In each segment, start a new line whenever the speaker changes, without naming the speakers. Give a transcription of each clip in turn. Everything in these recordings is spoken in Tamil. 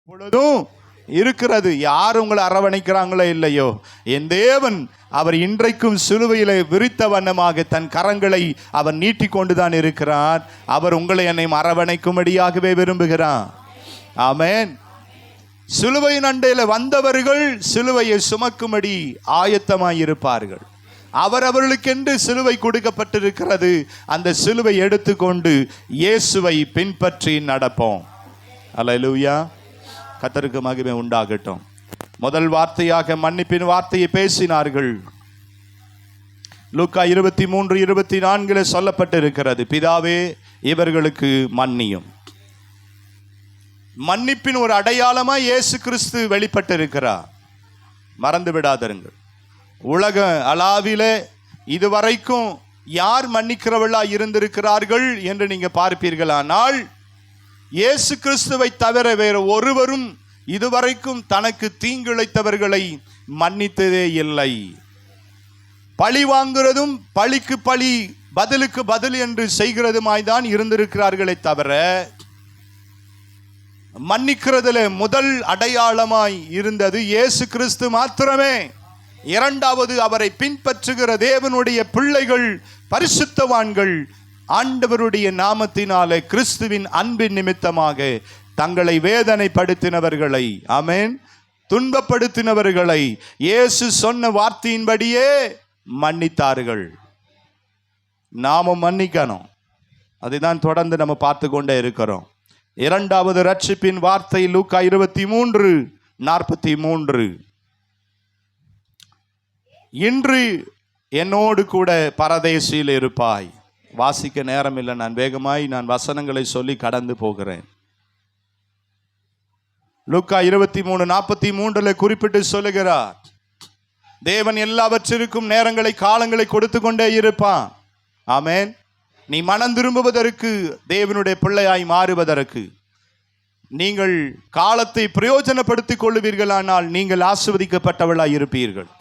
பொழுதும் இருக்கிறது. யார் உங்களை அரவணைக்கிறாங்களோ இல்லையோ, என் தேவன் அவர் இன்றைக்கும் சிலுவையிலே விரித்த வண்ணமாக தன் கரங்களை அவர் நீட்டிக்கொண்டுதான் இருக்கிறார். அவர் உங்களை என்னையும் அரவணைக்கும்படியாகவே விரும்புகிறார். ஆமென். சிலுவையின் அண்டையில் வந்தவர்கள் சிலுவையை சுமக்கும்படி ஆயத்தமாயிருப்பார்கள். அவர்களுக்கென்று சிலுவை கொடுக்கப்பட்டிருக்கிறது. அந்த சிலுவை எடுத்துக்கொண்டு இயேசுவை பின்பற்றி நடப்போம். அல்லேலூயா. கர்த்தருக்கு மகிமை உண்டாகட்டும். முதல் வார்த்தையாக மன்னிப்பின் வார்த்தையை பேசினார்கள். லூக்கா 23:24 சொல்லப்பட்டிருக்கிறது, பிதாவே இவர்களுக்கு மன்னியும். மன்னிப்பின் ஒரு அடையாளமா இயேசு கிறிஸ்து வெளிப்பட்டிருக்கிறார். மறந்து விடாதீர்கள். உலக அளவிலே இதுவரைக்கும் யார் மன்னிக்கிறவர்களா இருந்திருக்கிறார்கள் என்று நீங்க பார்ப்பீர்களானால், இயேசு கிறிஸ்துவை தவிர வேறு ஒருவரும் இதுவரைக்கும் தனக்கு தீங்கிழைத்தவர்களை மன்னித்ததே இல்லை. பழி வாங்குறதும் பழிக்கு பழி பதிலுக்கு பதில் என்று செய்கிறதுமாய்தான் இருந்திருக்கிறார்களே தவிர, மன்னிக்கிறதுல முதல் அடையாளமாய் இருந்தது இயேசு கிறிஸ்து மாத்திரமே. இரண்டாவது, அவரை பின்பற்றுகிற தேவனுடைய பிள்ளைகள், பரிசுத்தவான்கள் ஆண்டவருடைய நாமத்தினாலே கிறிஸ்துவின் அன்பின் நிமித்தமாக தங்களை வேதனைப்படுத்தினவர்களை, ஆமென், துன்பப்படுத்தினவர்களை இயேசு சொன்ன வார்த்தையின்படியே மன்னித்தார்கள். நாமும் மன்னிக்கணும். அதுதான் தொடர்ந்து நம்ம பார்த்து கொண்டே இருக்கிறோம். இரண்டாவது ரட்சிப்பின் வார்த்தை லூக்கா 23:43. இன்று என்னோடு கூட பரதேசில் இருப்பாய். வாசிக்க நேரம் இல்லை, நான் வேகமாய் வசனங்களை சொல்லி கடந்து போகிறேன். லூக்கா 23:43 குறிப்பிட்டு சொல்லுகிறார், தேவன் எல்லாவற்றிற்கும் நேரங்களை காலங்களை கொடுத்து கொண்டே இருப்பான். ஆமென். நீ மனம் திரும்புவதற்கு, தேவனுடைய பிள்ளையாய் மாறுவதற்கு நீங்கள் காலத்தை பிரயோஜனப்படுத்திக் கொள்ளுவீர்களானால் நீங்கள் ஆசீர்வதிக்கப்பட்டவர்களாய் இருப்பீர்கள்.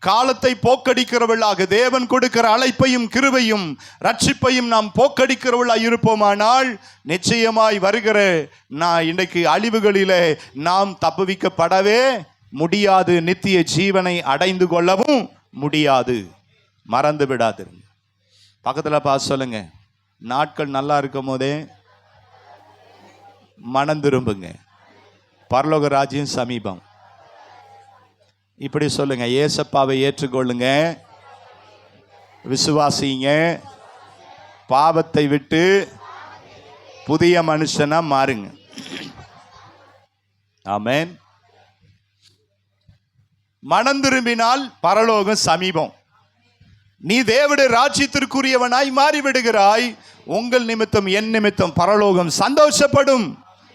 காலத்தை போக்கடிக்கிறவர்களாக, தேவன் கொடுக்கிற அழைப்பையும் கிருபையும் ரட்சிப்பையும் நாம் போக்கடிக்கிறவர்களாய் இருப்போமானால் நிச்சயமாய் வருகிற இன்றைக்கு அழிவுகளிலே நாம் தப்புவிக்கப்படவே முடியாது. நித்திய ஜீவனை அடைந்து கொள்ளவும் முடியாது. மறந்து விடாதீங்க. பக்கத்தில் பார்த்து சொல்லுங்க, நாட்கள் நல்லா இருக்கும் போதே மனம் திரும்புங்க, பரலோக ராஜ்யம் சமீபம். இப்படி சொல்லுங்க, ஏசப்பாவை ஏற்றுக்கொள்ளுங்க, விசுவாசிங்க, பாவத்தை விட்டு புதிய மனுஷனா மாறுங்க. ஆமென். மனம் திரும்பினால் பரலோகம் சமீபம். நீ தேவனுடைய ராஜ்யத்திற்குரியவனாய் மாறிவிடுகிறாய். உங்கள் நிமித்தம் என் நிமித்தம் பரலோகம் சந்தோஷப்படும்.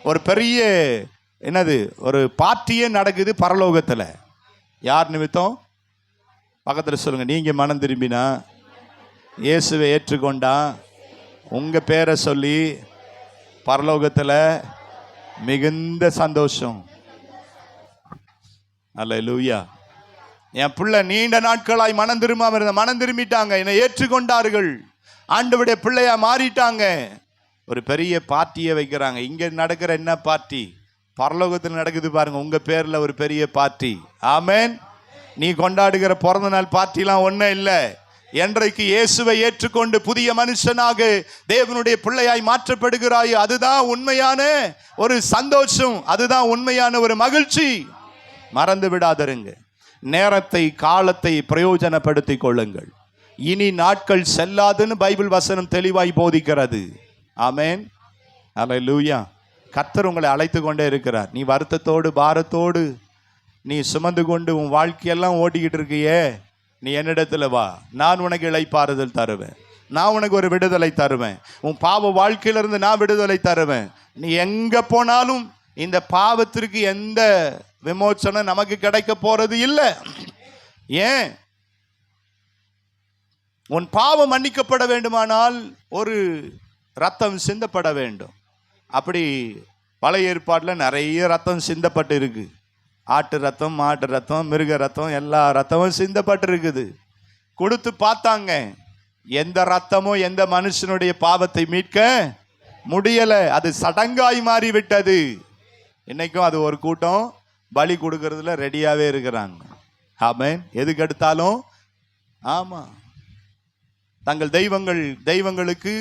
ஒரு பெரிய ஒரு பார்ட்டியே நடக்குது பரலோகத்தில். யார் நிமித்தம்? பக்கத்தில் சொல்லுங்க, நீங்க மனம் திரும்பினா, இயேசுவை ஏற்றுக்கொண்டா, உங்க பேரை சொல்லி பரலோகத்தில் மிகுந்த சந்தோஷம். அல்லேலூயா. என் பிள்ளை நீண்ட நாட்களாய் மனம் திரும்பாம இருந்த, மனம் திரும்பிட்டாங்க, என்னை ஏற்றுக்கொண்டார்கள், ஆண்டவருடைய பிள்ளையா மாறிட்டாங்க. ஒரு பெரிய பார்ட்டியை வைக்கிறாங்க. இங்க நடக்கிற என்ன பார்ட்டி? பரலோகத்தில் நடக்குது பாருங்க, உங்க பேர்ல ஒரு பெரிய பார்ட்டி. ஆமென். நீ கொண்டாடுகிற பிறந்த நாள் பார்ட்டிலாம் ஒன்றும் இல்லை. என்றைக்கு இயேசுவை ஏற்றுக்கொண்டு புதிய மனுஷனாக தேவனுடைய பிள்ளையாய் மாற்றப்படுகிறாய், அதுதான் உண்மையான ஒரு சந்தோஷம், அதுதான் உண்மையான ஒரு மகிழ்ச்சி. மறந்து விடாதருங்க. நேரத்தை காலத்தை பிரயோஜனப்படுத்திக் கொள்ளுங்கள். இனி நாட்கள் செல்லாதுன்னு பைபிள் வசனம் தெளிவாய் போதிக்கிறது. ஆமென். அல்லேலூயா. கர்த்தர் உங்களை அழைத்து கொண்டே இருக்கிறார். நீ வருத்தத்தோடு பாரத்தோடு நீ சுமந்து கொண்டு உன் வாழ்க்கையெல்லாம் ஓட்டிக்கிட்டு இருக்கியே, நீ என்னிடத்துல வா, நான் உனக்கு இளைப்பாறுதல் தருவேன், நான் உனக்கு ஒரு விடுதலை தருவேன், உன் பாவ வாழ்க்கையிலிருந்து நான் விடுதலை தருவேன். நீ எங்க போனாலும் இந்த பாவத்திற்கு எந்த விமோசனம் நமக்கு கிடைக்க போறது இல்லை. ஏன்? உன் பாவம் மன்னிக்கப்பட வேண்டுமானால் ஒரு ரத்தம் சிந்தப்பட வேண்டும். அப்படி பழைய ஏற்பாட்டில் நிறைய ரத்தம் சிந்தப்பட்டு இருக்கு. ஆட்டு ரத்தம், மாட்டு ரத்தம், மிருக ரத்தம், எல்லா ரத்தமும் சிந்தப்பட்டு இருக்குது. கொடுத்து பார்த்தாங்க, எந்த ரத்தமும் எந்த மனுஷனுடைய பாவத்தை மீட்க முடியல. அது சடங்காய் மாறிவிட்டது. இன்னைக்கும் அது ஒரு கூட்டம் பலி கொடுக்கறதுல ரெடியாவே இருக்கிறாங்க. ஆமென். எதுக்கு எடுத்தாலும் ஆமா, தங்கள் தெய்வங்களுக்கு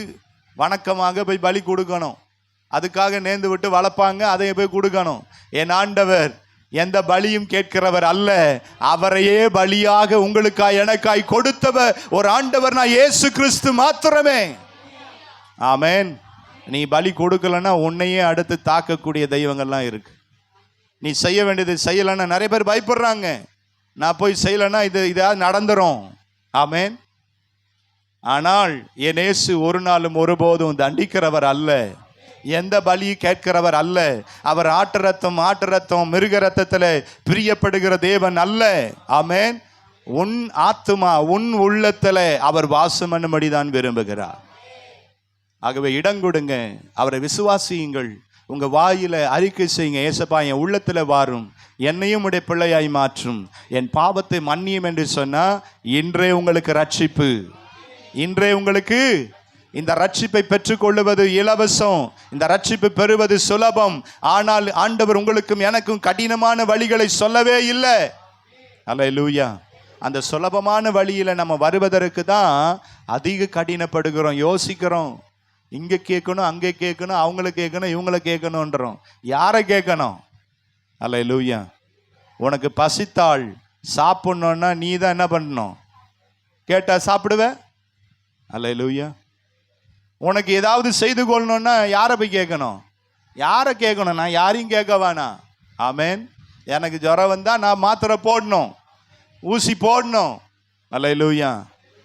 வணக்கமாக போய் பலி கொடுக்கணும். அதுக்காக நேர்ந்து விட்டு வளர்ப்பாங்க, அதை போய் கொடுக்கணும். என் ஆண்டவர் எந்த பலியும் கேட்கிறவர் அல்ல, அவரையே பலியாக உங்களுக்காய் எனக்காய் கொடுத்தவர் ஒரு ஆண்டவர் நான் இயேசு கிறிஸ்து மாத்திரமே. ஆமென். நீ பலி கொடுக்கலன்னா உன்னையே அடுத்து தாக்கக்கூடிய தெய்வங்கள்லாம் இருக்கு. நீ செய்ய வேண்டியது செய்யலைன்னா நிறைய பேர் பயப்படுறாங்க, நான் போய் செய்யலைன்னா இதாவது நடந்துரும். ஆமென். ஆனால் என் இயேசு ஒரு நாளும் ஒருபோதும் தண்டிக்கிறவர் அல்ல, எந்த பலி கேட்கிறவர் அல்ல. அவர் ஆட்டு ரத்தம் மிருக ரத்தத்தில் பிரியப்படுகிற தேவன் அல்ல. ஆமென். உன் ஆத்துமா உன் உள்ளத்துல அவர் வாசம் பண்ணும்படிதான் விரும்புகிறார். ஆகவே இடம் கொடுங்க, அவரை விசுவாசியுங்கள், உங்க வாயில அறிக்கை செய்யுங்க, ஏசப்பா என் உள்ளத்துல வாரும், என்னையும் உடைய பிள்ளையாய் மாற்றும், என் பாவத்தை மன்னியும் என்று சொன்னா இன்றே உங்களுக்கு ரட்சிப்பு. இன்றே உங்களுக்கு இந்த ரட்சிப்பை பெற்றுக்கொள்ளுவது இலவசம், இந்த ரட்சிப்பு பெறுவது சுலபம். ஆனால் ஆண்டவர் உங்களுக்கும் எனக்கும் கடினமான வழிகளை சொல்லவே இல்லை. அல்லேலூயா. அந்த சுலபமான வழியில நம்ம வருவதற்கு தான் அதிக கடினப்படுகிறோம், யோசிக்கிறோம். இங்க கேட்கணும், அங்கே கேட்கணும், அவங்கள கேட்கணும், இவங்கள கேட்கணுன்றோம். யாரை கேட்கணும்? அல்லேலூயா. உனக்கு பசித்தாள் சாப்பிடணும்னா நீ தான் என்ன பண்ணணும்? கேட்டா சாப்பிடுவ. அல்லேலூயா. உனக்கு ஏதாவது செய்து கொள்ளணும்னா யாரை போய் கேட்கணும்? யாரை கேட்கணும்? நான் யாரையும் கேட்க வேணாம். ஆமென். எனக்கு ஜுரம் வந்தா நான் மாத்திரை போடணும், ஊசி போடணும். அல்லேலூயா.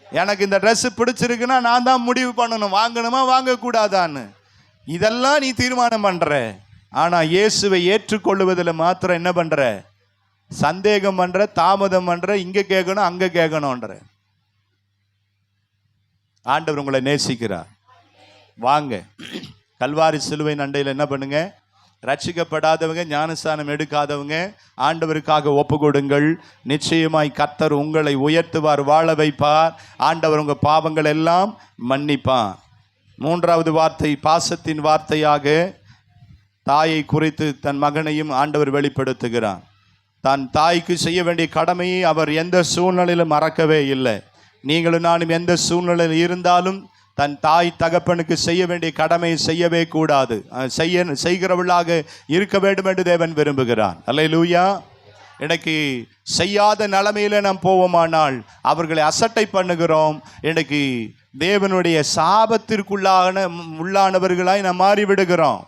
எனக்கு இந்த ட்ரெஸ் பிடிச்சிருக்குன்னா நான் தான் முடிவு பண்ணணும், வாங்கணுமா வாங்கக்கூடாதான்னு. இதெல்லாம் நீ தீர்மானம் பண்ற. ஆனா இயேசுவை ஏற்றுக்கொள்ளுவதில் மாத்திரம் என்ன பண்ற? சந்தேகம் பண்ற, தாமதம் பண்ற, இங்க கேட்கணும் அங்க கேட்கணும்ன்ற. ஆண்டவர் உங்களை நேசிக்கிறார். வாங்க, கல்வாரி சிலுவை நண்டையில் என்ன பண்ணுங்க? ரட்சிக்கப்படாதவங்க, ஞானஸ்தானம் எடுக்காதவங்க ஆண்டவருக்காக ஒப்பு கொடுங்கள். நிச்சயமாய் கர்த்தர் உங்களை உயர்த்துவார், வாழ வைப்பார். ஆண்டவர் உங்க பாவங்கள் எல்லாம் மன்னிப்பார். மூன்றாவது வார்த்தை பாசத்தின் வார்த்தையாக தாயை குறித்து தன் மகனையும் ஆண்டவர் வெளிப்படுத்துகிறார். தன் தாய்க்கு செய்ய வேண்டிய கடமையை அவர் எந்த சூழ்நிலையிலும் மறக்கவே இல்லை. நீங்களும் நானும் எந்த சூழ்நிலையில் இருந்தாலும் தன் தாய் தகப்பனுக்கு செய்ய வேண்டிய கடமையை செய்யவே கூடாது, செய்கிறவளாக இருக்க வேண்டும் என்று தேவன் விரும்புகிறார். அல்லேலூயா. எனக்கு செய்யாத நிலைமையில நாம் போவோமானால் அவர்களை அசட்டை பண்ணுகிறோம். எனக்கு தேவனுடைய உள்ளானவர்களாய் நாம் மாறிவிடுகிறோம்.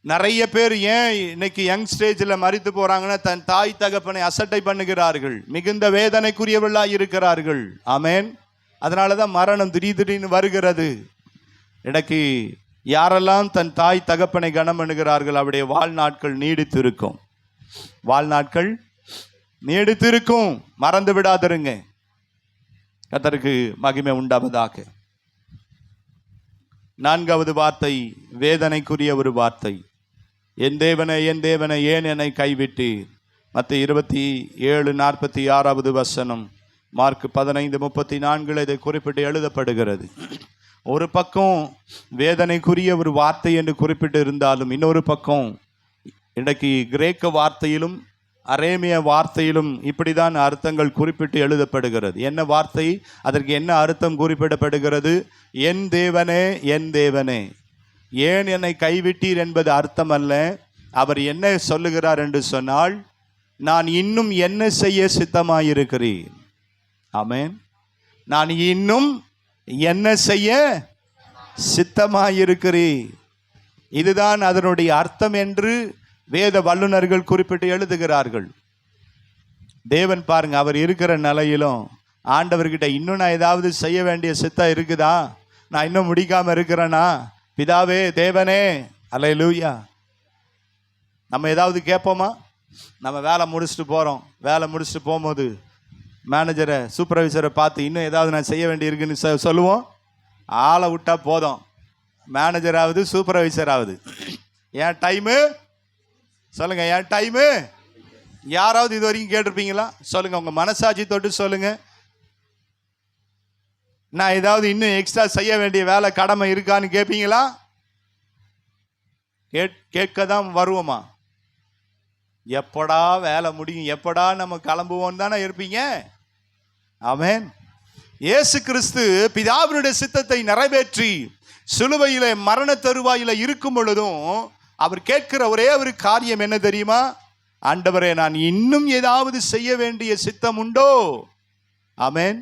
நிறைய பேர் ஏன் இன்னைக்கு யங் ஸ்டேஜில் மரித்து போறாங்கன்னா தன் தாய் தகப்பனை அசட்டை பண்ணுகிறார்கள், மிகுந்த வேதனைக்குரியவர்களாக இருக்கிறார்கள். ஆமென். அதனால தான் மரணம் திடீர்னு வருகிறது. எனக்கு யாரெல்லாம் தன் தாய் தகப்பனை கனம் பண்ணுகிறார்கள் அவருடைய வாழ்நாட்கள் நீடித்திருக்கும். வாழ்நாட்கள் நீடித்திருக்கும். மறந்து விடாதருங்க. கர்த்தருக்கு மகிமை உண்டாவதாக. நான்காவது வார்த்தை வேதனைக்குரிய ஒரு வார்த்தை. என் தேவனே என் தேவனே ஏன் என்னை கைவிட்டீர்? மத்தேயு 27:46 வசனம், மார்க் 15:34 இதை குறிப்பிட்டு எழுதப்படுகிறது. ஒரு பக்கம் வேதனைக்குரிய ஒரு வார்த்தை என்று குறிப்பிட்டு இருந்தாலும் இன்னொரு பக்கம் இன்றைக்கு கிரேக்க வார்த்தையிலும் அரேமிய வார்த்தையிலும் இப்படிதான் அர்த்தங்கள் குறிப்பிட்டு எழுதப்படுகிறது. என்ன வார்த்தை, அதற்கு என்ன அர்த்தம் குறிப்பிடப்படுகிறது? என் தேவனே என் தேவனே ஏன் என்னை கைவிட்டீர் என்பது அர்த்தம் அல்ல. அவர் என்ன சொல்லுகிறார் என்று சொன்னால், நான் இன்னும் என்ன செய்ய சித்தமாயிருக்கிறேன். ஆமென். நான் இன்னும் என்ன செய்ய சித்தமாயிருக்கிறேன். இதுதான் அதனுடைய அர்த்தம் என்று வேத வல்லுநர்கள் குறிப்பிட்டு எழுதுகிறார்கள். தேவன் பாருங்க, அவர் இருக்கிற நிலையிலும் ஆண்டவர்கிட்ட இன்னும் நான் ஏதாவது செய்ய வேண்டிய சித்தம் இருக்குதா, நான் இன்னும் முடிக்காம இருக்கிறேனா, பிதாவே தேவனே. அல்லேலூயா. நம்ம ஏதாவது கேட்போமா? நம்ம வேலை முடிச்சுட்டு போகிறோம், வேலை முடிச்சுட்டு போகும்போது மேனேஜரை சூப்பர்வைசரை பார்த்து இன்னும் ஏதாவது நான் செய்ய வேண்டி இருக்குன்னு சொல்லுவோம். ஆளை விட்டா போதும், மேனேஜராவது சூப்பர்வைசராவது. என் டைமு சொல்லுங்க, என் டைமு. யாராவது இது வரைக்கும் கேட்டிருப்பீங்களா? சொல்லுங்க, உங்க மனசாட்சி தொட்டு சொல்லுங்க. நான் ஏதாவது இன்னும் எக்ஸ்ட்ரா செய்ய வேண்டிய வேலை கடமை இருக்கான்னு கேட்பீங்களா? கேட்க தான் வருவோமா? எப்படா வேலை முடியும், எப்படா நம்ம கிளம்புவோம் தானே இருப்பீங்க. ஆமென். இயேசு கிறிஸ்து பிதாவினுடைய சித்தத்தை நிறைவேற்றி சிலுவையிலே மரண தருவாயில இருக்கும் பொழுதும் அவர் கேட்கிற ஒரே ஒரு காரியம் என்ன தெரியுமா? ஆண்டவரே, நான் இன்னும் ஏதாவது செய்ய வேண்டிய சித்தம் உண்டோ? ஆமென்.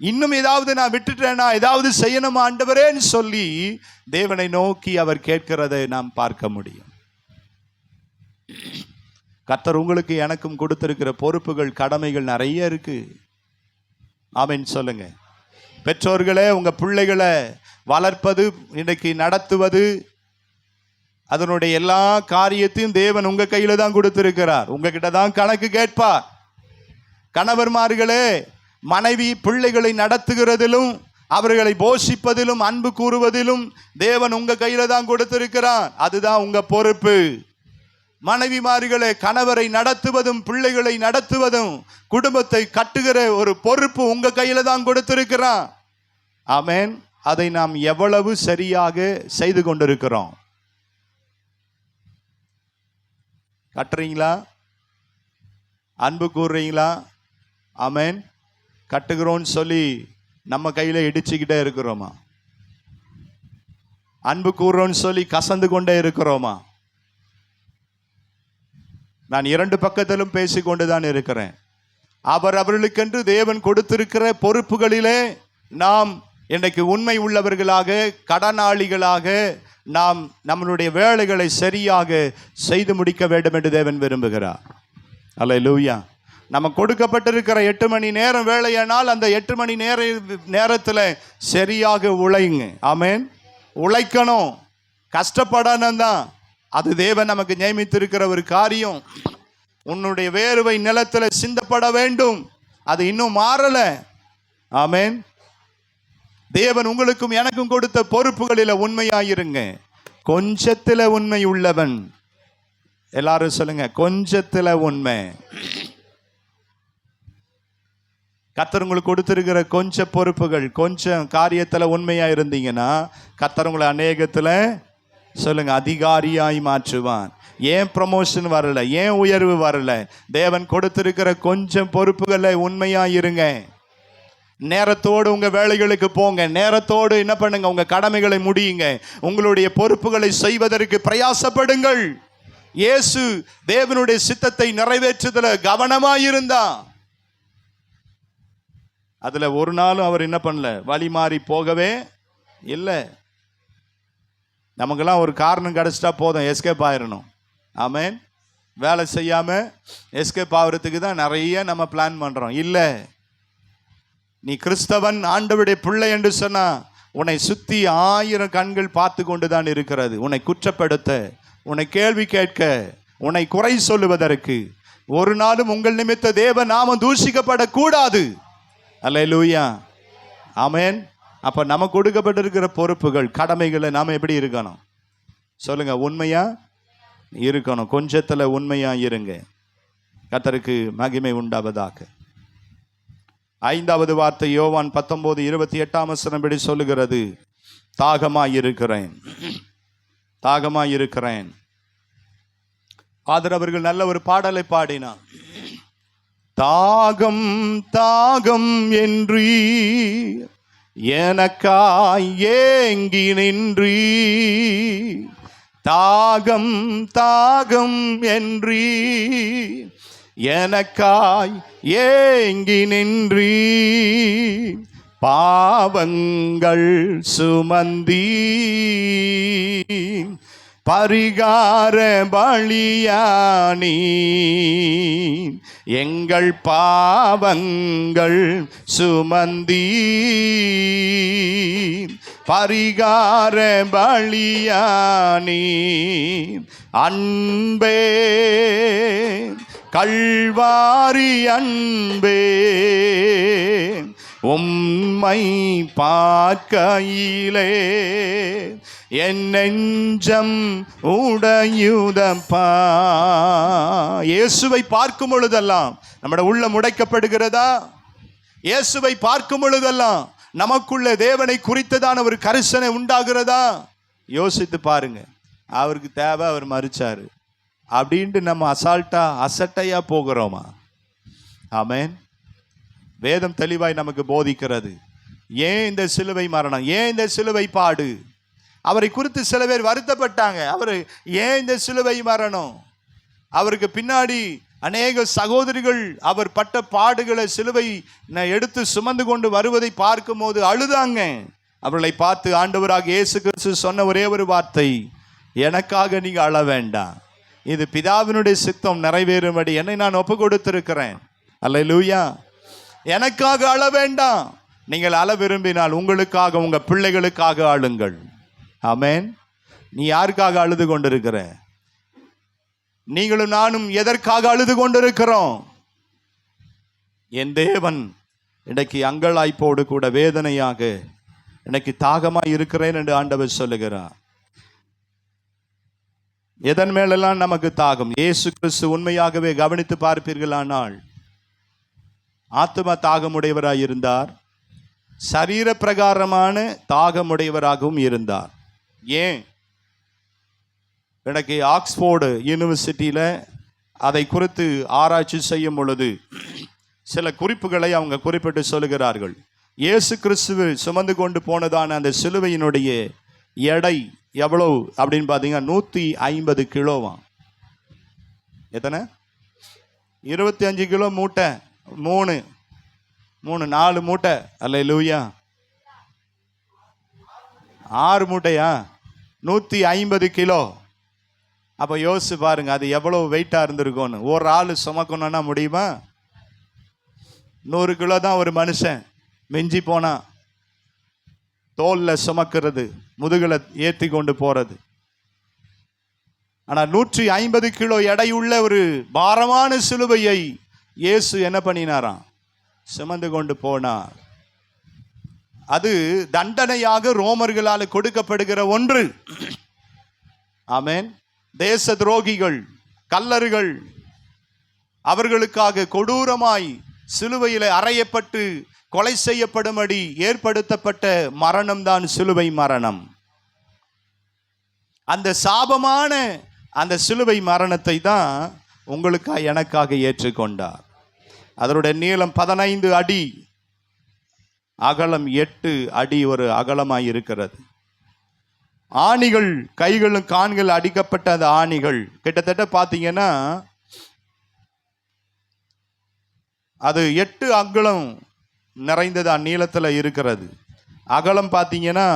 இன்னும் ஏதாவது நான் விட்டுட்டேனா, ஏதாவது செய்யணுமா ஆண்டவரேன்னு சொல்லி தேவனை நோக்கி அவர் கேட்கிறதை நாம் பார்க்க முடியும். கர்த்தர் உங்களுக்கு எனக்கும் கொடுத்திருக்கிற பொறுப்புகள், கடமைகள் நிறைய இருக்கு. ஆமென் சொல்லுங்க. பெற்றோர்களே, உங்க பிள்ளைகளை வளர்ப்பது, இன்னைக்கு நடத்துவது, அதனுடைய எல்லா காரியத்தையும் தேவன் உங்க கையில தான் கொடுத்திருக்கிறார். உங்ககிட்ட தான் கணக்கு கேட்பார். கணவர்மார்களே, மனைவி பிள்ளைகளை நடத்துகிறதிலும் அவர்களை போஷிப்பதிலும் அன்பு கூறுவதிலும் தேவன் உங்க கையில தான் கொடுத்திருக்கிறார். அதுதான் உங்க பொறுப்பு. மனைவிமார்களே, கணவரை நடத்துவதும் பிள்ளைகளை நடத்துவதும் குடும்பத்தை கட்டுகிற ஒரு பொறுப்பு உங்க கையில தான் கொடுத்திருக்கிறான். ஆமென். அதை நாம் எவ்வளவு சரியாக செய்து கொண்டிருக்கிறோம்? கட்டுறீங்களா? அன்பு கூறுறீங்களா? ஆமென். கட்டுகிறோன்னு சொல்லி நம்ம கையில இடிச்சுக்கிட்டே இருக்கிறோமா? அன்பு கூறுறோன்னு சொல்லி கசந்து கொண்டே இருக்கிறோமா? நான் இரண்டு பக்கத்திலும் பேசிக்கொண்டுதான் இருக்கிறேன். அவர்களுக்கென்று தேவன் கொடுத்திருக்கிற பொறுப்புகளிலே நாம் இன்றைக்கு உண்மை உள்ளவர்களாக, கடனாளிகளாக நாம் நம்மளுடைய வேலைகளை சரியாக செய்து முடிக்க வேண்டும் என்று தேவன் விரும்புகிறார். அல்லேலூயா. நம்ம கொடுக்கப்பட்டிருக்கிற 8 மணி நேரம் வேலையானால் அந்த 8 மணி நேரத்தில் சரியாக உழைங்க. ஆமென். உழைக்கணும், கஷ்டப்படணும் தான். அது தேவன் நமக்கு நியமித்திருக்கிற ஒரு காரியம். உன்னுடைய வேர்வை நிலத்தில் சிந்தப்பட வேண்டும். அது இன்னும் மாறல. ஆமென். தேவன் உங்களுக்கும் எனக்கும் கொடுத்த பொறுப்புகளில் உண்மையாயிருங்க. கொஞ்சத்துல உண்மை உள்ளவன், எல்லாரும் சொல்லுங்க, கொஞ்சத்துல உண்மை. கர்த்தர் உங்களுக்கு கொடுத்திருக்கிற கொஞ்ச பொறுப்புகள், கொஞ்சம் காரியத்துல உண்மையா இருந்தீங்கன்னா கர்த்தர் உங்களை அநேகத்துல சொல்லுங்க அதிகாரியாய் மாற்றுவான். ஏன் ப்ரமோஷன் வரல, ஏன் உயர்வு வரல? தேவன் கொடுத்திருக்கிற கொஞ்சம் பொறுப்புகளை உண்மையாயிருங்க. நேரத்தோடு உங்க வேலைகளுக்கு போங்க. நேரத்தோடு என்ன பண்ணுங்க, உங்க கடமைகளை முடியுங்க. உங்களுடைய பொறுப்புகளை செய்வதற்கு பிரயாசப்படுங்கள். இயேசு தேவனுடைய சித்தத்தை நிறைவேற்றுதல கவனமாயிருந்தா. அதுல ஒரு நாளும் அவர் என்ன பண்ணல, வழி மாறி போகவே இல்லை. நமக்கெல்லாம் ஒரு காரணம் கிடைச்சிட்டா போதும், எஸ்கேப் ஆயிடணும். ஆமென். வேலை செய்யாம எஸ்கேப் ஆகிறதுக்கு தான் நிறைய நம்ம பிளான் பண்றோம். இல்லை, நீ கிறிஸ்தவன், ஆண்டவருடைய பிள்ளை என்று சொன்னா உன்னை சுத்தி 1000 கண்கள் பார்த்து கொண்டுதான் இருக்கிறது. உன்னை குற்றப்படுத்த, உன்னை கேள்வி கேட்க, உன்னை குறை சொல்லுவதற்கு. ஒரு நாளும் உங்கள் நிமித்த தேவ நாமம் தூஷிக்கப்படக்கூடாது. அல்லேலூயா. ஆமென். அப்ப நமக்கு கொடுக்கப்பட்டிருக்கிற பொறுப்புகள், கடமைகளை நாம எப்படி இருக்கணும் சொல்லுங்க? உண்மையா இருக்கணும். கொஞ்சத்துல உண்மையா இருங்க. கர்த்தருக்கு மகிமை உண்டாவதாக. 5வது வார்த்தை யோவான் 19:28 படி சொல்லுகிறது, தாகமாயிருக்கிறேன், தாகமாயிருக்கிறேன். ஃபாதர் அவர்கள் நல்ல ஒரு பாடலை பாடினார். தாகம் தாகம் என்றீ எனக்காய் ஏங்கி நின்றீ, தாகம் தாகம் என்றீ எனக்காய் ஏங்கி நின்றீ, பாவங்கள் சுமந்தீ பரிகார பலியானி, எங்கள் பாவங்கள் சுமந்தீ பரிகார பலியானி, அன்பே கல்வாரி அன்பே உம்மை பார்க்கையிலே என் நெஞ்சம் உடையுதப்பா. இயேசுவை பார்க்கும் பொழுதெல்லாம் நம்முடைய உள்ளம் உடைக்கப்படுகிறதா? இயேசுவை பார்க்கும் பொழுதெல்லாம் நமக்குள்ள தேவனை குறித்ததான ஒரு கரிசனை உண்டாகிறதா? யோசித்து பாருங்க. அவருக்கு தேவை, அவர் மறிச்சாரு அப்படின்ட்டு நம்ம அசட்டையா போகிறோமா? ஆமென். வேதம் தெளிவாய் நமக்கு போதிக்கிறது. ஏன் இந்த சிலுவை மரணம், ஏன் இந்த சிலுவை பாடு? அவரை குறித்து சில பேர் வருத்தப்பட்டாங்க. அவர் ஏன் இந்த சிலுவை மரணம்? அவருக்கு பின்னாடி அநேக சகோதரிகள் அவர் பட்ட பாடுகளை சிலுவை எடுத்து சுமந்து கொண்டு வருவதை பார்க்கும் போது அழுதாங்க. அவர்களை பார்த்து ஆண்டவராக இயேசு கிறிஸ்து சொன்ன ஒரே ஒரு வார்த்தை, எனக்காக நீங்க அழ வேண்டாம், இது பிதாவினுடைய சித்தம் நிறைவேறும்படி என்னை நான் ஒப்பு கொடுத்திருக்கிறேன். அல்லேலூயா. எனக்காக அழ வேண்டாம், நீங்கள் அழ விரும்பினால் உங்களுக்காக, உங்க பிள்ளைகளுக்காக அழுங்கள். ஆமென். நீ யாருக்காக அழுது கொண்டிருக்கிற? நீங்களும் நானும் எதற்காக அழுது கொண்டிருக்கிறோம்? என் தேவன் இன்னைக்கு அங்கலாய்ப்போடு கூட வேதனையாக இன்னைக்கு தாகமாய் இருக்கிறேன் என்று ஆண்டவர் சொல்லுகிறார். எதன் மேலெல்லாம் நமக்கு தாகம்? இயேசு கிறிஸ்து உண்மையாகவே கவனித்து பார்ப்பீர்களானால் ஆத்தும தாகமுடையவராய் இருந்தார், சரீர பிரகாரமான தாகமுடையவராகவும் இருந்தார். ஏன்? எனக்கு ஆக்ஸ்போர்டு யூனிவர்சிட்டியில் அதை குறித்து ஆராய்ச்சி செய்யும் பொழுது சில குறிப்புகளை அவங்க குறிப்பிட்டு சொல்லுகிறார்கள். இயேசு கிறிஸ்துவ சுமந்து கொண்டு போனதான அந்த சிலுவையினுடைய எடை எவ்வளவு அப்படின்னு பார்த்தீங்கன்னா 150 கிலோவாம். எத்தனை? 25 கிலோ மூட்டை, 4 மூட்டை. அல்லேலூயா. 6 மூட்டையா? 150 கிலோ. அப்போ யோசிச்சு பாருங்க, அது எவ்வளவு வெயிட்டாக இருந்திருக்கும்னு. ஒரு ஆள் சுமக்கணும்னா முடியுமா? 100 கிலோ தான் ஒரு மனுஷன் மிஞ்சி போனா தோல்ல சுமக்கிறது, முதுகில் ஏற்றி கொண்டு போறது. ஆனால் 150 கிலோ எடையுள்ள ஒரு பாரமான சிலுவையை இயேசு என்ன பண்ணினாராம்? சுமந்து கொண்டு போனார். அது தண்டனையாக ரோமர்களால் கொடுக்கப்படுகிற ஒன்று. ஆமென். தேச துரோகிகள், கல்லர்கள், அவர்களுக்காக கொடூரமாய் சிலுவையில் அறையப்பட்டு கொலை செய்யப்படும்படி ஏற்படுத்தப்பட்ட மரணம் தான் சிலுவை மரணம். அந்த சாபமான அந்த சிலுவை மரணத்தை தான் உங்களுக்காக எனக்காக ஏற்றுக்கொண்டார். அதனுடைய நீளம் 15 அடி, அகலம் 8 அடி ஒரு அகலமாய் இருக்கிறது. ஆணிகள், கைகளும் கான்கள் அடிக்கப்பட்ட அந்த ஆணிகள் கிட்டத்தட்ட பார்த்தீங்கன்னா அது 8 அங்குலம் நிறைந்தது நீளத்தில் இருக்கிறது. அகலம் பார்த்தீங்கன்னா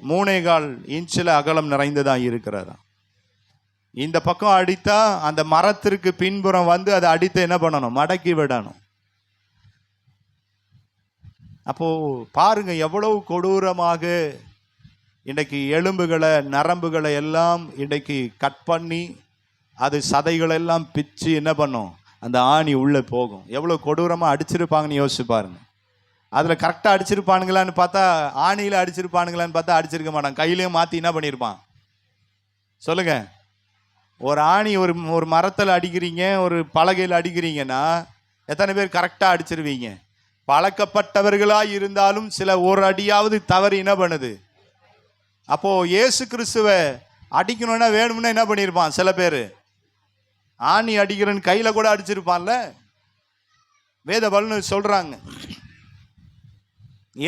3.25 இன்ச்சில் அகலம் நிறைந்ததாக இருக்கிறதா. இந்த பக்கம் அடித்தா அந்த மரத்திற்கு பின்புறம் வந்து அதை அடித்து என்ன பண்ணணும்? மடக்கி விடணும். அப்போ பாருங்க எவ்வளவு கொடூரமாக இன்றைக்கு எலும்புகளை, நரம்புகளை எல்லாம் இன்றைக்கு கட் பண்ணி அது சதைகளெல்லாம் பிச்சு என்ன பண்ணும்? அந்த ஆணி உள்ளே போகும். எவ்வளோ கொடூரமாக அடிச்சிருப்பாங்கன்னு யோசிச்சு பாருங்க. அதில் கரெக்டாக அடிச்சிருப்பானுங்களான்னு பார்த்தா, ஆணியில் அடிச்சிருப்பானுங்களான்னு பார்த்தா அடிச்சிருக்க மாட்டான். கையிலையும் மாற்றி என்ன பண்ணியிருப்பான்? சொல்லுங்க. ஒரு ஆணி ஒரு மரத்தில் அடிக்கிறீங்க, ஒரு பலகையில் அடிக்கிறீங்கன்னா எத்தனை பேர் கரெக்டாக அடிச்சிருவீங்க? பழக்கப்பட்டவர்களாக இருந்தாலும் சில ஒரு அடியாவது தவறு என்ன பண்ணுது? அப்போ இயேசு கிறிஸ்துவை அடிக்கணும்னா வேணும்னா என்ன பண்ணியிருப்பான்? சில பேர் ஆணி அடிக்கிறன்னு கையில் கூட அடிச்சிருப்பான்ல. வேத வல்லுநர் சொல்றாங்க,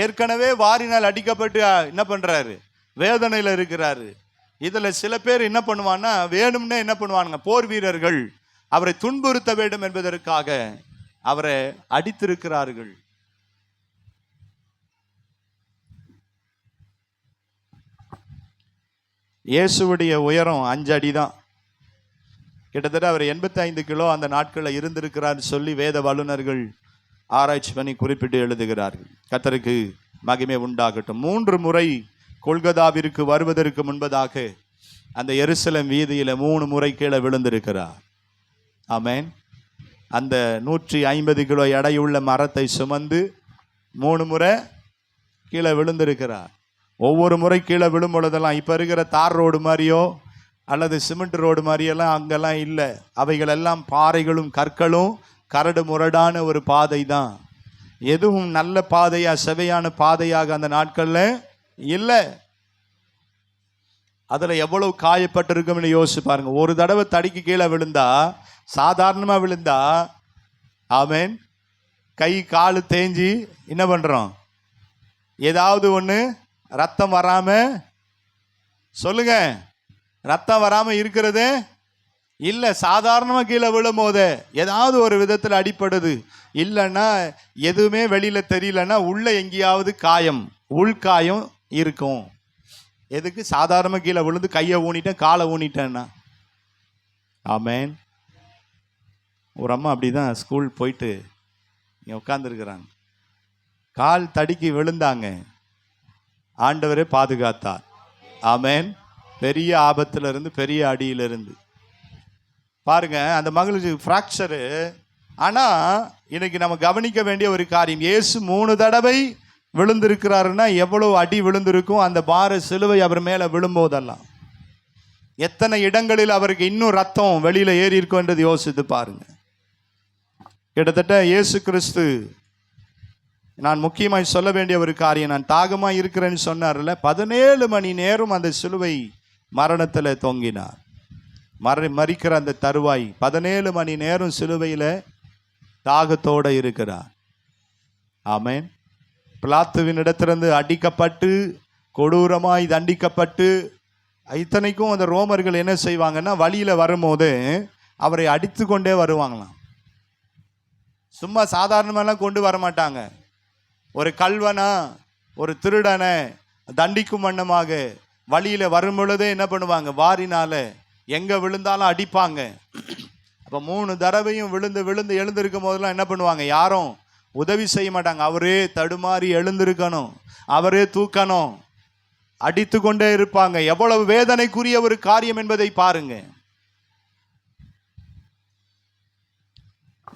ஏற்கனவே வாரினால் அடிக்கப்பட்டு என்ன பண்றாரு? வேதனையில் இருக்கிறாரு. இதுல சில பேர் என்ன பண்ணுவான்னா வேணும்னே என்ன பண்ணுவானுங்க? போர் வீரர்கள் அவரை துன்புறுத்த வேண்டும் என்பதற்காக அவரை அடித்திருக்கிறார்கள். இயேசுவுடைய உயரம் 5 அடி தான். கிட்டத்தட்ட அவர் 85 கிலோ அந்த நாட்களில் இருந்திருக்கிறார் சொல்லி வேத வல்லுநர்கள் ஆராய்ச்சி பண்ணி குறிப்பிட்டு எழுதுகிறார்கள். கர்த்தருக்கு மகிமை உண்டாகட்டும். 3 முறை கொல்கதாவிற்கு வருவதற்கு முன்பதாக அந்த எருசலேம் வீதியில் 3 முறை கீழே விழுந்திருக்கிறார். ஆமென். அந்த 150 கிலோ எடையுள்ள மரத்தை சுமந்து 3 முறை கீழே விழுந்திருக்கிறார். ஒவ்வொரு முறை கீழே விழும் பொழுதெல்லாம் இப்போ இருக்கிற தார் ரோடு மாதிரியோ அல்லது சிமெண்ட் ரோடு மாதிரியெல்லாம் அங்கெல்லாம் இல்லை. அவைகள் எல்லாம் பாறைகளும் கற்களும் கரடு முரடான ஒரு பாதை தான். எதுவும் நல்ல பாதையாக, செவையான பாதையாக அந்த நாட்களில் இல்லை. அதுல எவ்வளவு காயப்பட்டிருக்கும்னு யோசிச்சு பாருங்க. ஒரு தடவை தடிக்கு கீழே விழுந்தா, சாதாரணமா விழுந்தா, ஆமென், கை காலு தேஞ்சி என்ன பண்றோம்? ஏதாவது ஒண்ணு ரத்தம் வராம, சொல்லுங்க, ரத்தம் வராம இருக்கிறது இல்ல. சாதாரணமா கீழே விழும் போது ஏதாவது ஒரு விதத்தில் அடிப்படுது, இல்லைன்னா எதுவுமே வெளியில தெரியலன்னா உள்ள எங்கேயாவது காயம், உள்காயம் இருக்கும். எதுக்கு? சாதாரணமாக கீழே விழுந்து கையை ஊனிட்டேன், காலை ஊனிட்டேன்னா. ஆமேன். ஒரு அம்மா அப்படிதான் ஸ்கூல் போயிட்டு இங்கே உட்காந்துருக்குறாங்க. கால் தடுக்கி விழுந்தாங்க, ஆண்டவரே பாதுகாத்தார். ஆமேன். பெரிய ஆபத்திலிருந்து, பெரிய அடியிலிருந்து பாருங்க. அந்த மகளுக்கு ஃப்ராக்சரு. ஆனால் இன்னைக்கு நம்ம கவனிக்க வேண்டிய ஒரு காரியம், இயேசு 3 தடவை விழுந்திருக்கிறாருன்னா எவ்வளவு அடி விழுந்திருக்கும். அந்த பார சிலுவை அவர் மேலே விழும்போதெல்லாம் எத்தனை இடங்களில் அவருக்கு இன்னும் ரத்தம் வெளியில ஏறி இருக்கும் என்றது யோசித்து பாருங்க. கிட்டத்தட்ட இயேசு கிறிஸ்து, நான் முக்கியமாய் சொல்ல வேண்டிய ஒரு காரியம், நான் தாகமாக இருக்கிறேன்னு சொன்னார்ல, 17 மணி நேரம் அந்த சிலுவை மரணத்தில் தொங்கினார். மறிக்கிற அந்த தருவாய் 17 மணி நேரம் சிலுவையில் தாகத்தோடு இருக்கிறார். ஆமேன். பிலாத்துவின் இடத்திலிருந்து அடிக்கப்பட்டு, கொடூரமாய் தண்டிக்கப்பட்டு, இத்தனைக்கும் அந்த ரோமர்கள் என்ன செய்வாங்கன்னா, வழியில் வரும்போது அவரை அடித்து கொண்டே வருவாங்களாம். சும்மா சாதாரணமெல்லாம் கொண்டு வர மாட்டாங்க. ஒரு கல்வனா, ஒரு திருடனை தண்டிக்கும் வண்ணமாக வழியில் வரும் பொழுதே என்ன பண்ணுவாங்க, வாரினால எங்கே விழுந்தாலும் அடிப்பாங்க. அப்போ 3 தடவையும் விழுந்து விழுந்து எழுந்திருக்கும் போதெல்லாம் என்ன பண்ணுவாங்க, யாரும் உதவி செய்ய மாட்டாங்க. அவரே தடுமாறி எழுந்திருக்கணும், அவரே தூக்கணும், அடித்து கொண்டே இருப்பாங்க. எவ்வளவு வேதனைக்குரிய ஒரு காரியம் என்பதை பாருங்க.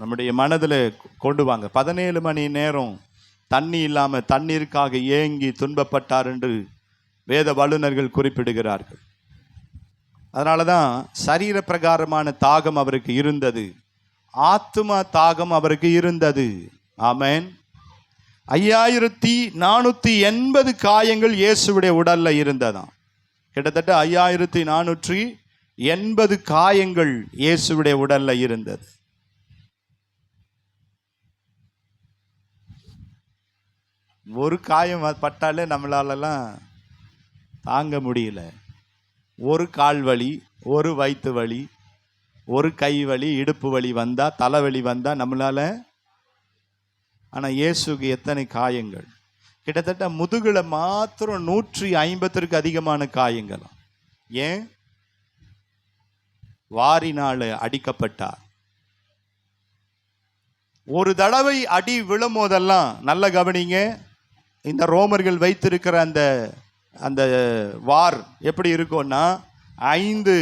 நம்முடைய மனதில் கொண்டு வாங்க. 17 மணி நேரம் தண்ணி இல்லாமல் தண்ணீருக்காக ஏங்கி துன்பப்பட்டார் என்று வேத வல்லுநர்கள் குறிப்பிடுகிறார்கள். அதனால தான் சரீர பிரகாரமான தாகம் அவருக்கு இருந்தது, ஆத்தும தாகம் அவருக்கு இருந்தது. ஆமேன். 5480 காயங்கள் இயேசுடைய உடல்ல இருந்ததாம். கிட்டத்தட்ட 5480 காயங்கள் இயேசுடைய உடல்ல இருந்தது. ஒரு காயம் பட்டாலே நம்மளாலலாம் தாங்க முடியல. ஒரு கால் வலி, ஒரு வயிற்று வலி, ஒரு கை வலி, இடுப்பு வலி வந்தா, தலைவலி வந்தா நம்மளால. ஆனால் இயேசுக்கு எத்தனை காயங்கள்! கிட்டத்தட்ட முதுகுல மாத்திரம் 150ற்கு அதிகமான காயங்கள். ஏன்? வாரினால் அடிக்கப்பட்டார். ஒரு தடவை அடி விழும் போதெல்லாம் நல்ல கவனிங்க, இந்த ரோமர்கள் வைத்திருக்கிற அந்த வார் எப்படி இருக்கும்னா, 5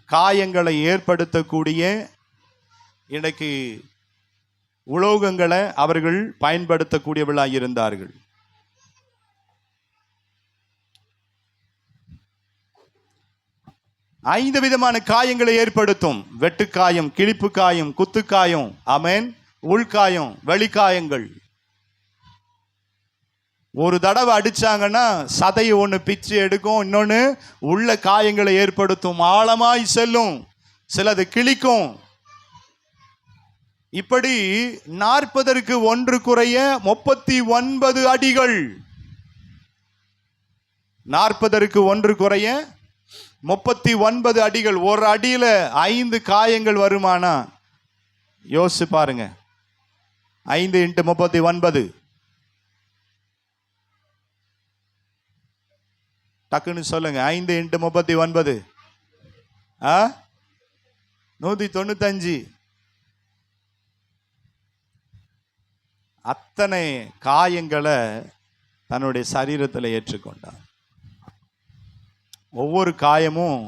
காயங்களை ஏற்படுத்தக்கூடிய இன்னைக்கு உலோகங்களை அவர்கள் பயன்படுத்தக்கூடியவர்களாக இருந்தார்கள். ஐந்து விதமான காயங்களை ஏற்படுத்தும். வெட்டுக்காயம், கிழிப்பு காயம், குத்துக்காயம், ஆமென், உள்காயம், வெளிக்காயங்கள். ஒரு தடவை அடிச்சாங்கன்னா சதையை ஒன்று பிச்சு எடுக்கும், இன்னொன்று உள்ள காயங்களை ஏற்படுத்தும், ஆழமாய் செல்லும், சிலது கிழிக்கும். இப்படி 40ற்கு 1 குறைய 39 அடிகள். 40ற்கு 1 குறைய 39 அடிகள். ஒரு அடியில 5 காயங்கள் வருமானா யோசிச்சு பாருங்க. 5 × 39 டக்குன்னு சொல்லுங்க. 5 × 39 195. அத்தனை காயங்களை தன்னுடைய சரீரத்தில் ஏற்றுக்கொண்டார். ஒவ்வொரு காயமும்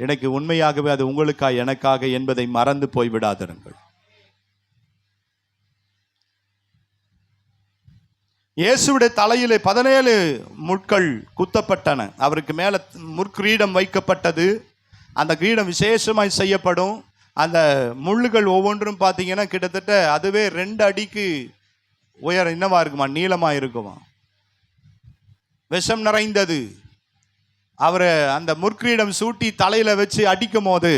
எனக்கு உண்மையாகவே அது உங்களுக்காக எனக்காக என்பதை மறந்து போய்விடாதிருங்கள். இயேசுடைய தலையிலே 17 முட்கள் குத்தப்பட்டன. அவருக்கு மேலே முற்கிரீடம் வைக்கப்பட்டது. அந்த கிரீடம் விசேஷமாய் செய்யப்படும். அந்த முள்ளுகள் ஒவ்வொன்றும் பார்த்தீங்கன்னா கிட்டத்தட்ட அதுவே 2 அடிக்கு உயரம் என்னவா இருக்குமா, நீளமாக இருக்குமா. விஷம் நிறைந்தது. அவரை அந்த முற்கிரீடம் சூட்டி தலையில வச்சு அடிக்கும் போது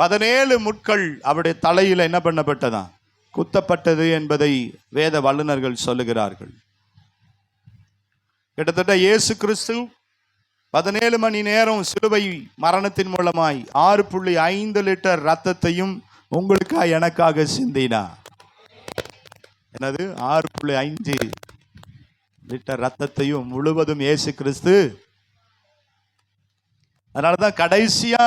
17 முட்கள் அவருடைய தலையில என்ன பண்ணப்பட்டதா, குத்தப்பட்டது என்பதை வேத வல்லுநர்கள் சொல்லுகிறார்கள். கிட்டத்தட்ட இயேசு கிறிஸ்து 17 மணி நேரம் சிலுவை மரணத்தின் மூலமாய் 6.5 லிட்டர் ரத்தத்தையும் உங்களுக்காக எனக்காக சிந்தினார். என்னது? 6.5 லிட்டர் ரத்தத்தையும் முழுவதும் இயேசு கிறிஸ்து. அதனாலதான் கடைசியா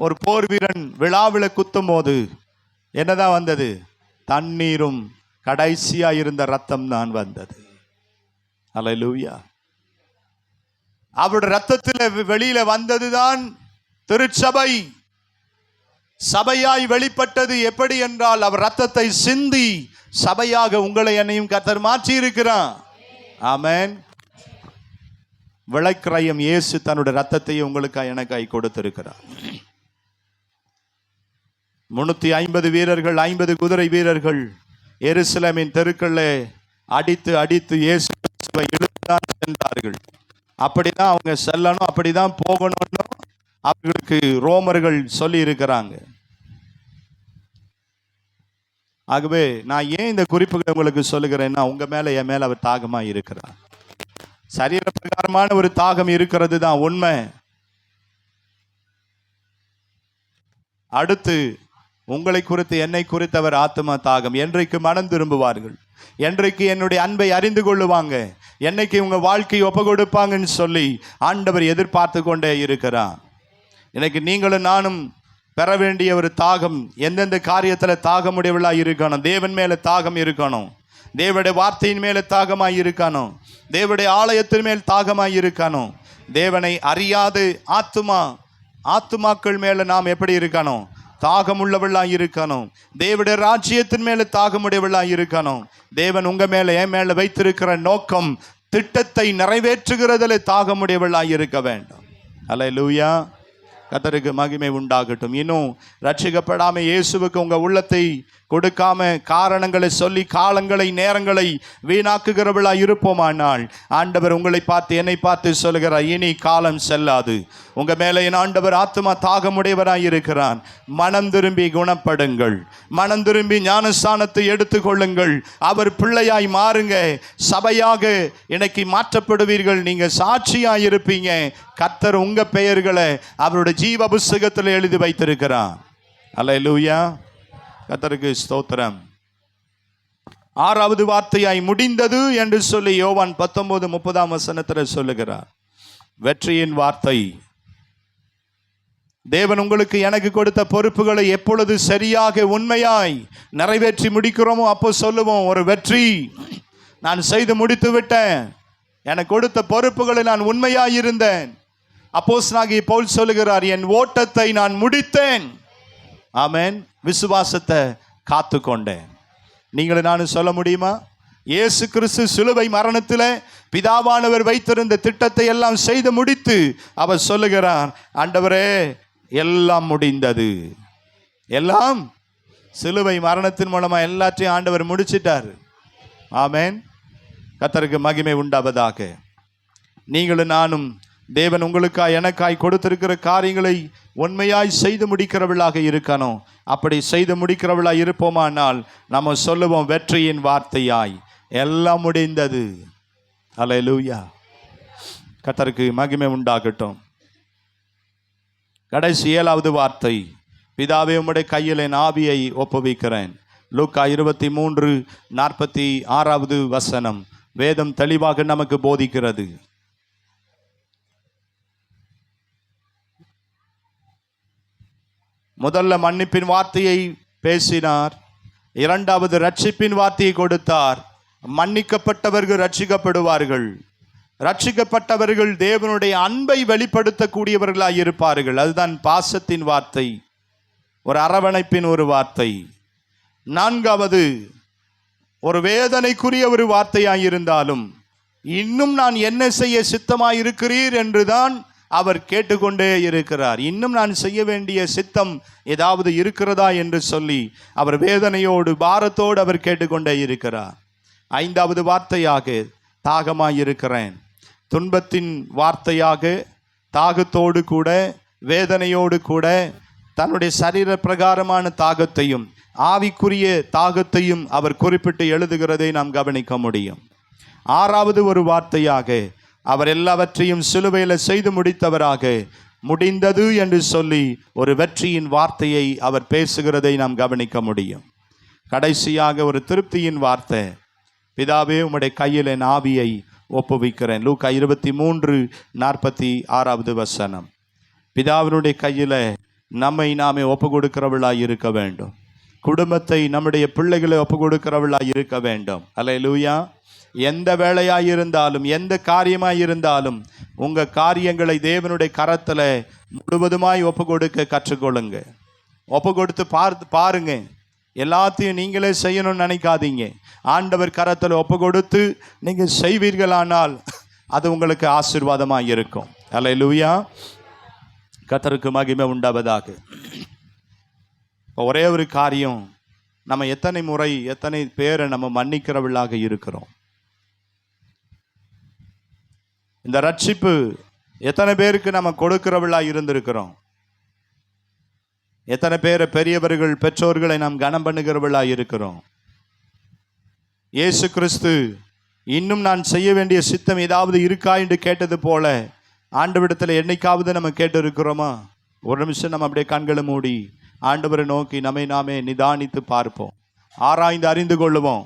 ஒரு போர் வீரன் விழாவில குத்தும் போது என்னதான் வந்தது? தண்ணீரும் கடைசியா இருந்த ரத்தம் தான் வந்தது. அல்லேலூயா. அவருடைய ரத்தத்தில் வெளியில வந்ததுதான் திருச்சபை. சபையாய் வெளிப்பட்டது எப்படி என்றால், அவர் ரத்தத்தை சிந்தி சபையாக உங்களை என்னையும் கர்த்தர் மாற்றி இருக்கிறார். ஆமென். விலைக்கிரயம் இயேசு தன்னுடைய ரத்தத்தையும் உங்களுக்காக எனக்காய் கொடுத்திருக்கிறார். 350 வீரர்கள், 50 குதிரை வீரர்கள் எருசலேமின் தெருக்களே அடித்து அடித்து இயேசு கிறிஸ்துவை இழுத்துதான் சென்றார்கள். அப்படிதான் அவங்க செல்லணும், அப்படிதான் போகணும்னு அவர்களுக்கு ரோமர்கள் சொல்லி இருக்கிறாங்க. ஆகவே நான் ஏன் இந்த குறிப்புகளை உங்களுக்கு சொல்லுகிறேன்னா, உங்க மேல என் மேல அவர் தாகமா இருக்கிறார். சரீர பிரகாரமான ஒரு தாகம் இருக்கிறது தான் உண்மை. அடுத்து உங்களை குறித்து என்னை குறித்து அவர் ஆத்மா தாகம். என்றைக்கு மனம் திரும்புவார்கள், என்றைக்கு என்னுடைய அன்பை அறிந்து கொள்ளுவாங்க, என்னைக்கு உங்க வாழ்க்கையை ஒப்பு கொடுப்பாங்கன்னு சொல்லி ஆண்டவர் எதிர்பார்த்து கொண்டே இருக்கிறார். இன்னைக்கு நீங்களும் நானும் பெற வேண்டிய ஒரு தாகம், எந்தெந்த காரியத்தில் தாகமுடையவளா இருக்கணும்? தேவன் மேல தாகம் இருக்கணும், தேவனுடைய வார்த்தையின் மேல தாகமாய் இருக்கணும், தேவனுடைய ஆலயத்தின் மேல் தாகமாய் இருக்கணும். தேவனை அறியாது ஆத்துமாக்கள் மேல நாம் எப்படி இருக்கணும்? தாகமுள்ளவளா இருக்கணும். தேவனுடைய ராஜ்யத்தின் மேல தாகமுடையவளா இருக்கணும். தேவன் உங்க மேல என் மேல வைத்திருக்கிற நோக்கம், திட்டத்தை நிறைவேற்றுகிறதில் தாகமுடையவளா இருக்க வேண்டும். அல்லேலூயா. கர்த்தருக்கு மகிமை உண்டாகட்டும். இன்னும் ரட்சிக்கப்படாம இயேசுவுக்கு உங்க உள்ளத்தை கொடுக்காம காரணங்களை சொல்லி காலங்களை நேரங்களை வீணாக்குகிறவளா இருப்போமானால், ஆண்டவர் உங்களை பார்த்து என்னை பார்த்து சொல்லுகிறார், இனி காலம் செல்லாது. உங்க மேலே என் ஆண்டவர் ஆத்மா தாகமுடையவராய் இருக்கிறான். மனம் திரும்பி குணப்படுங்கள், மனம் திரும்பி ஞானஸ்தானத்தை எடுத்துக்கொள்ளுங்கள், அவர் பிள்ளையாய் மாறுங்க. சபையாக இன்னைக்கு மாற்றப்படுவீர்கள். நீங்க சாட்சியாய் இருப்பீங்க. கர்த்தர் உங்க பெயர்களை அவருடைய ஜீவ புஸ்தகத்தில் எழுதி வைத்திருக்கிறார். அல்லேலூயா. கர்த்தருக்கு ஸ்தோத்திரம். 6வது வார்த்தையாய் முடிந்தது என்று சொல்லி யோவான் 19:30 சொல்லுகிறார். வெற்றியின் வார்த்தை. தேவன் உங்களுக்கு எனக்கு கொடுத்த பொறுப்புகளை எப்பொழுது சரியாக உண்மையாய் நிறைவேற்றி முடிக்கிறோமோ அப்போ சொல்லுவோம், ஒரு வெற்றி, நான் செய்து முடித்து விட்டேன், எனக்கு கொடுத்த பொறுப்புகளை நான் உண்மையாய் இருந்தேன். அப்போஸ்தலனாகிய பவுல் சொல்லுகிறார், என் ஓட்டத்தை நான் முடித்தேன். ஆமென். விசுவாசத்தை காத்து கொண்டேன். நீங்களும் நானும் சொல்ல முடியுமா? இயேசு கிறிஸ்து சிலுவை மரணத்தில் பிதாவானவர் வைத்திருந்த திட்டத்தை எல்லாம் செய்து முடித்து அவர் சொல்லுகிறார், ஆண்டவரே எல்லாம் முடிந்தது. எல்லாம் சிலுவை மரணத்தின் மூலமா எல்லாத்தையும் ஆண்டவர் முடிச்சிட்டார். ஆமென். கர்த்தருக்கு மகிமை உண்டாவதாக. நீங்களும் நானும் தேவன் உங்களுக்காய் எனக்காய் கொடுத்திருக்கிற காரியங்களை உண்மையாய் செய்து முடிக்கிறவளாக இருக்கணும். அப்படி செய்து முடிக்கிறவளாக இருப்போமானால் நம்ம சொல்லுவோம், வெற்றியின் வார்த்தையாய் எல்லாம் முடிந்தது. அல்லேலூயா. கர்த்தருக்கு மகிமை உண்டாகட்டும். கடைசி 7வது வார்த்தை, பிதாவே உம்முடைய கையில் என் ஆவியை ஒப்புவிக்கிறேன். லூக்கா 23:46 வேதம் தெளிவாக நமக்கு போதிக்கிறது. முதல்ல மன்னிப்பின் வார்த்தையை பேசினார், 2வது ரட்சிப்பின் வார்த்தையை கொடுத்தார். மன்னிக்கப்பட்டவர்கள் ரட்சிக்கப்படுவார்கள், ரட்சிக்கப்பட்டவர்கள் தேவனுடைய அன்பை வெளிப்படுத்தக்கூடியவர்களாய் இருப்பார்கள். அதுதான் பாசத்தின் வார்த்தை, ஒரு அரவணைப்பின் ஒரு வார்த்தை. 4வது ஒரு வேதனைக்குரிய ஒரு வார்த்தையாயிருந்தாலும், இன்னும் நான் என்ன செய்ய சித்தமாயிருக்கிறீர் என்றுதான் அவர் கேட்டுக்கொண்டே இருக்கிறார். இன்னும் நான் செய்ய வேண்டிய சித்தம் ஏதாவது இருக்கிறதா என்று சொல்லி அவர் வேதனையோடு பாரத்தோடு அவர் கேட்டுக்கொண்டே இருக்கிறார். 5வது வார்த்தையாக தாகமாயிருக்கிறேன். துன்பத்தின் வார்த்தையாக தாகத்தோடு கூட வேதனையோடு கூட தன்னுடைய சரீர பிரகாரமான தாகத்தையும் ஆவிக்குரிய தாகத்தையும் அவர் குறிப்பிட்டு எழுதுகிறதை நாம் கவனிக்க முடியும். ஆறாவது ஒரு வார்த்தையாக அவர் எல்லாவற்றையும் சிலுவையில் செய்து முடித்தவராக முடிந்தது என்று சொல்லி ஒரு வெற்றியின் வார்த்தையை அவர் பேசுகிறதை நாம் கவனிக்க முடியும். கடைசியாக ஒரு திருப்தியின் வார்த்தை, பிதாவே உம்முடைய கையில் என் ஆவியை ஒப்புவிக்கிறேன். லூக்கா 23:46 பிதாவினுடைய கையில் நம்மை நாமே ஒப்பு கொடுக்கிறவளாய் இருக்க வேண்டும். குடும்பத்தை, நம்முடைய பிள்ளைகளை ஒப்பு கொடுக்கிறவளாய் இருக்க வேண்டும். அல்லேலூயா. எந்த வேலையாயிருந்தாலும் எந்த காரியமாயிருந்தாலும் உங்கள் காரியங்களை தேவனுடைய கரத்தில் முழுவதுமாய் ஒப்பு கொடுக்க கற்றுக்கொள்ளுங்க. ஒப்பு கொடுத்து பாருங்க. எல்லாத்தையும் நீங்களே செய்யணும்னு நினைக்காதீங்க. ஆண்டவர் கரத்தில் ஒப்பு கொடுத்து நீங்கள் செய்வீர்களானால் அது உங்களுக்கு ஆசீர்வாதமாக இருக்கும். அல்லேலூயா. கர்த்தருக்கு மகிமை உண்டாவதாக. இப்போ ஒரே ஒரு காரியம், நம்ம எத்தனை முறை எத்தனை பேரை நம்ம மன்னிக்கிறவர்களாக இருக்கிறோம்? இந்த ரட்சிப்பு எத்தனை பேருக்கு நம்ம கொடுக்கிறவர்களாக இருந்திருக்கிறோம்? எத்தனை பேரை பெரியவர்கள் பெற்றோர்களை நாம் கனம் பண்ணுகிறவர்களாக இருக்கிறோம்? இயேசு கிறிஸ்து இன்னும் நான் செய்ய வேண்டிய சித்தம் ஏதாவது இருக்கா என்று கேட்டது போல ஆண்டவரிடத்தில் என்னைக்காவது நம்ம கேட்டு இருக்கிறோமா? ஒரு நிமிஷம் நம்ம அப்படியே கண்களை மூடி ஆண்டவரை நோக்கி நம்மை நாமே நிதானித்து பார்ப்போம், ஆராய்ந்து அறிந்து கொள்ளுவோம்.